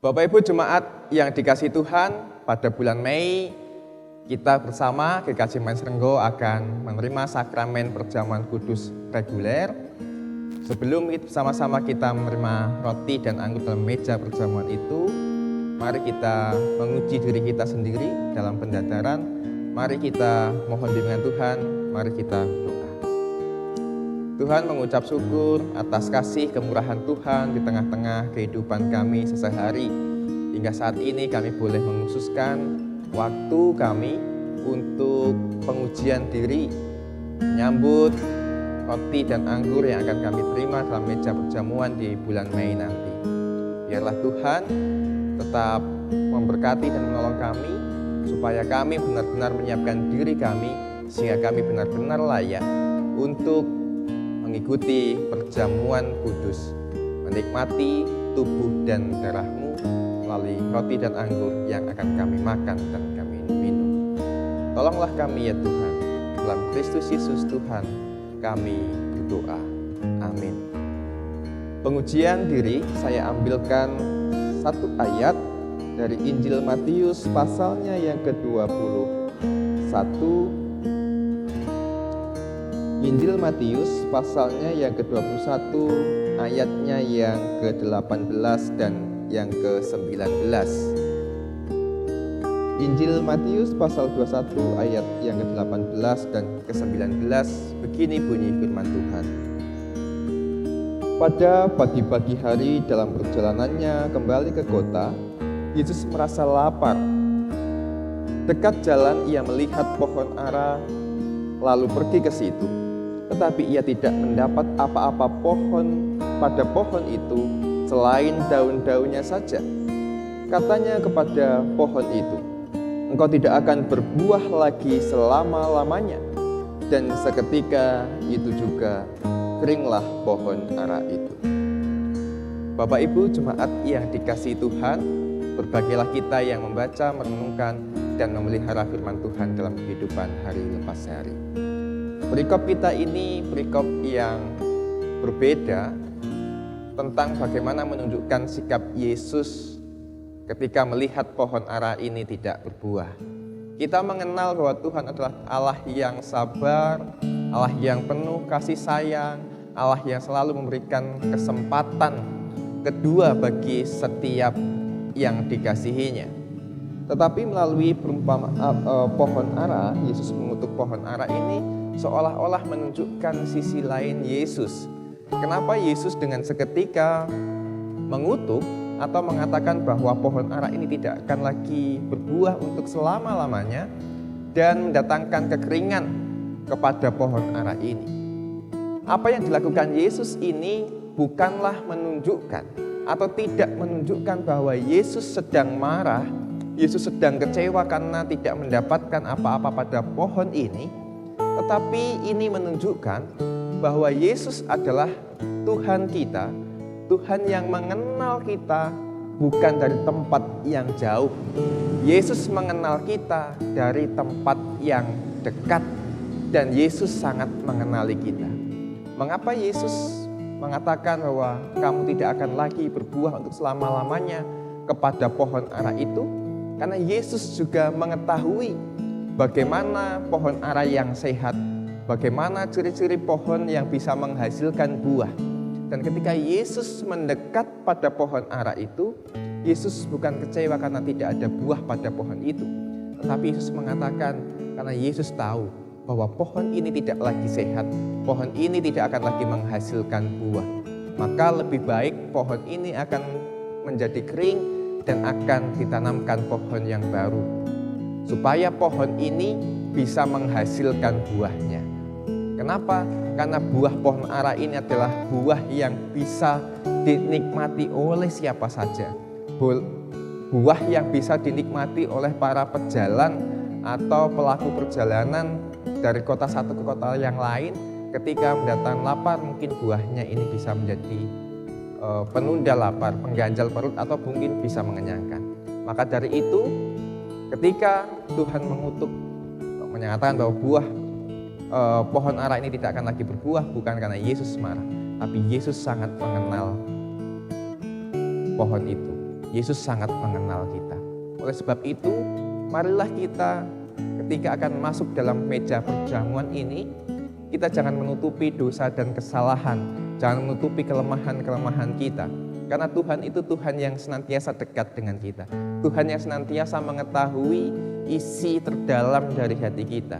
Bapak Ibu Jemaat yang dikasihi Tuhan, pada bulan Mei kita bersama GKJ Manes Renggo akan menerima sakramen perjamuan kudus reguler. Sebelum itu bersama-sama kita menerima roti dan anggur dalam meja perjamuan itu, mari kita menguji diri kita sendiri dalam pendadaran. Mari kita mohon bimbingan Tuhan, mari kita berdoa. Tuhan, mengucap syukur atas kasih kemurahan Tuhan di tengah-tengah kehidupan kami sehari-hari. Hingga saat ini kami boleh mengkhususkan waktu kami untuk pengujian diri, menyambut roti dan anggur yang akan kami terima dalam meja perjamuan di bulan Mei nanti. Biarlah Tuhan tetap memberkati dan menolong kami, supaya kami benar-benar menyiapkan diri kami, sehingga kami benar-benar layak untuk mengikuti perjamuan kudus, menikmati tubuh dan darah-Mu melalui roti dan anggur yang akan kami makan dan kami minum. Tolonglah kami ya Tuhan, dalam Kristus Yesus Tuhan kami berdoa. Amin. Pengujian diri saya ambilkan satu ayat dari Injil Matius pasalnya yang ke-21. Injil Matius pasalnya yang ke-21, ayatnya yang ke-18 dan yang ke-19. Injil Matius pasal 21 ayat yang ke-18 dan ke-19, begini bunyi firman Tuhan. Pada pagi-pagi hari dalam perjalanannya kembali ke kota, Yesus merasa lapar. Dekat jalan ia melihat pohon ara, lalu pergi ke situ. Tetapi ia tidak mendapat apa-apa pada pohon itu selain daun-daunnya saja. Katanya kepada pohon itu, "Engkau tidak akan berbuah lagi selama-lamanya." Dan seketika itu juga keringlah pohon ara itu. Bapak Ibu Jemaat yang dikasihi Tuhan, berbahagialah kita yang membaca, merenungkan, dan memelihara firman Tuhan dalam kehidupan hari lepas hari. Perikop kita ini perikop yang berbeda tentang bagaimana menunjukkan sikap Yesus ketika melihat pohon ara ini tidak berbuah. Kita mengenal bahwa Tuhan adalah Allah yang sabar, Allah yang penuh kasih sayang, Allah yang selalu memberikan kesempatan kedua bagi setiap yang dikasihinya. Tetapi melalui pohon ara, Yesus mengutuk pohon ara ini seolah-olah menunjukkan sisi lain Yesus. Kenapa Yesus dengan seketika mengutuk atau mengatakan bahwa pohon ara ini tidak akan lagi berbuah untuk selama-lamanya dan mendatangkan kekeringan kepada pohon ara ini? Apa yang dilakukan Yesus ini bukanlah menunjukkan atau tidak menunjukkan bahwa Yesus sedang marah, Yesus sedang kecewa karena tidak mendapatkan apa-apa pada pohon ini, tetapi ini menunjukkan bahwa Yesus adalah Tuhan kita, Tuhan yang mengenal kita bukan dari tempat yang jauh. Yesus mengenal kita dari tempat yang dekat, dan Yesus sangat mengenali kita. Mengapa Yesus mengatakan bahwa kamu tidak akan lagi berbuah untuk selama-lamanya kepada pohon ara itu? Karena Yesus juga mengetahui bagaimana pohon ara yang sehat, bagaimana ciri-ciri pohon yang bisa menghasilkan buah. Dan ketika Yesus mendekat pada pohon ara itu, Yesus bukan kecewa karena tidak ada buah pada pohon itu. Tetapi Yesus mengatakan karena Yesus tahu bahwa pohon ini tidak lagi sehat, pohon ini tidak akan lagi menghasilkan buah. Maka lebih baik pohon ini akan menjadi kering dan akan ditanamkan pohon yang baru, supaya pohon ini bisa menghasilkan buahnya. Kenapa? Karena buah pohon ara ini adalah buah yang bisa dinikmati oleh siapa saja. Buah yang bisa dinikmati oleh para pejalan atau pelaku perjalanan dari kota satu ke kota yang lain. Ketika mendatang lapar, mungkin buahnya ini bisa menjadi penunda lapar, pengganjal perut, atau mungkin bisa mengenyangkan. Maka dari itu, ketika Tuhan mengutuk, menyatakan bahwa buah pohon ara ini tidak akan lagi berbuah, bukan karena Yesus marah, tapi Yesus sangat mengenal pohon itu. Yesus sangat mengenal kita. Oleh sebab itu, marilah kita ketika akan masuk dalam meja perjamuan ini, kita jangan menutupi dosa dan kesalahan, jangan menutupi kelemahan-kelemahan kita. Karena Tuhan itu Tuhan yang senantiasa dekat dengan kita. Tuhan yang senantiasa mengetahui isi terdalam dari hati kita.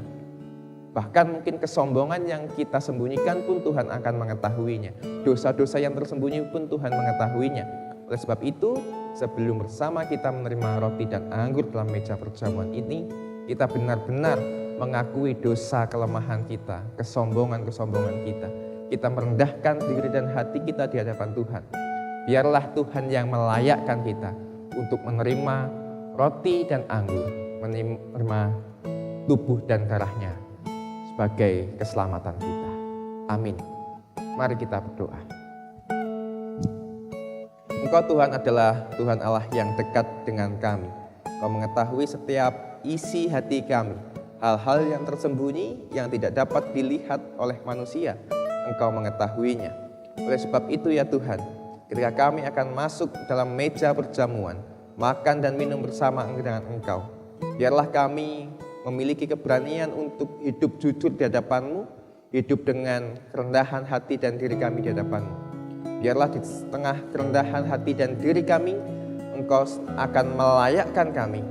Bahkan mungkin kesombongan yang kita sembunyikan pun Tuhan akan mengetahuinya. Dosa-dosa yang tersembunyi pun Tuhan mengetahuinya. Oleh sebab itu, sebelum bersama kita menerima roti dan anggur dalam meja perjamuan ini, kita benar-benar mengakui dosa kelemahan kita, kesombongan-kesombongan kita. Kita merendahkan diri dan hati kita di hadapan Tuhan. Biarlah Tuhan yang melayakkan kita untuk menerima roti dan anggur, menerima tubuh dan darahnya sebagai keselamatan kita. Amin. Mari kita berdoa. Engkau Tuhan adalah Tuhan Allah yang dekat dengan kami. Engkau mengetahui setiap isi hati kami. Hal-hal yang tersembunyi yang tidak dapat dilihat oleh manusia, Engkau mengetahuinya. Oleh sebab itu ya Tuhan, ketika kami akan masuk dalam meja perjamuan, makan dan minum bersama dengan Engkau, biarlah kami memiliki keberanian untuk hidup jujur di hadapan-Mu, hidup dengan kerendahan hati dan diri kami di hadapan-Mu. Biarlah di tengah kerendahan hati dan diri kami, Engkau akan melayakkan kami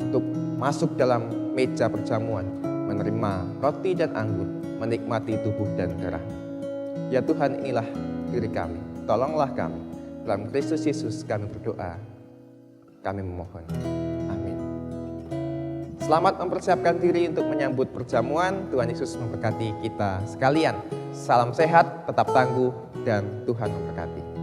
untuk masuk dalam meja perjamuan, menerima roti dan anggur, menikmati tubuh dan darah. Ya Tuhan, inilah diri kami. Tolonglah kami. Dalam Kristus Yesus kami berdoa. Kami memohon. Amin. Selamat mempersiapkan diri untuk menyambut perjamuan. Tuhan Yesus memberkati kita sekalian. Salam sehat, tetap tangguh, dan Tuhan memberkati.